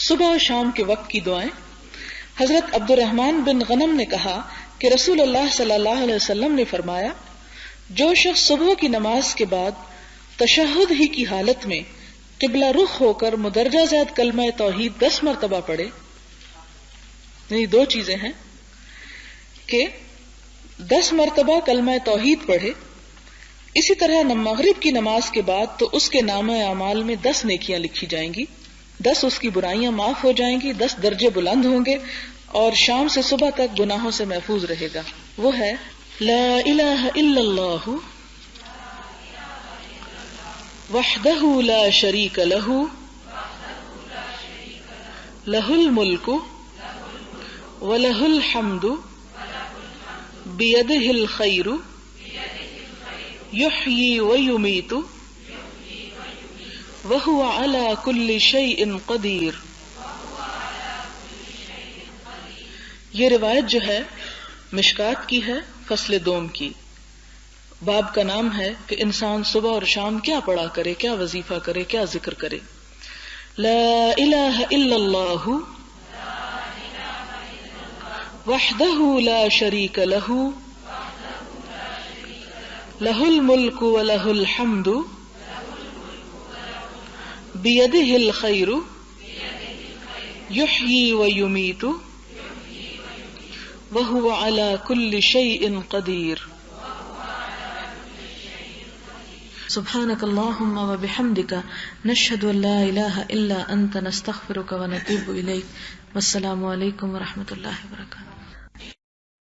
صبح و شام کے وقت کی دعائیں. حضرت عبد الرحمن بن غنم نے کہا کہ رسول اللہ صلی اللہ علیہ وسلم نے فرمایا، جو شخص صبح کی نماز کے بعد تشہد ہی کی حالت میں قبلہ رخ ہو کر مدرجہ ذیل کلمہ توحید 10 مرتبہ پڑھے، یعنی 2 چیزیں ہیں کہ 10 مرتبہ کلمہ توحید پڑھے، اسی طرح مغرب کی نماز کے بعد تو اس کے نامہ اعمال میں 10 نیکیاں لکھی جائیں گی، 10 اس کی برائیاں معاف ہو جائیں گی، 10 درجے بلند ہوں گے، اور شام سے صبح تک گناہوں سے محفوظ رہے گا. وہ ہے لا الہ الا اللہ وحدہ لا شریک لہ لہ الملک ولہ الحمد بیدہ الخیر یحیی ویمیت وہو علی کل شیء قدیر. یہ روایت جو ہے مشکات کی ہے، فصل دوم کی. باب کا نام ہے کہ انسان صبح اور شام کیا پڑھا کرے، کیا وظیفہ کرے، کیا ذکر کرے. لا الہ الا اللہ وحدہ لا شریک لہ لہ الملک ولہ الحمد بیدہ الخیر یحیی ویمیت وہو علی کل شیء قدیر. سبحانک اللہم وبحمدک نشہد ان لا الہ الا انت نستغفرک ونتوب الیک. والسلام علیکم ورحمۃ اللہ وبرکاتہ.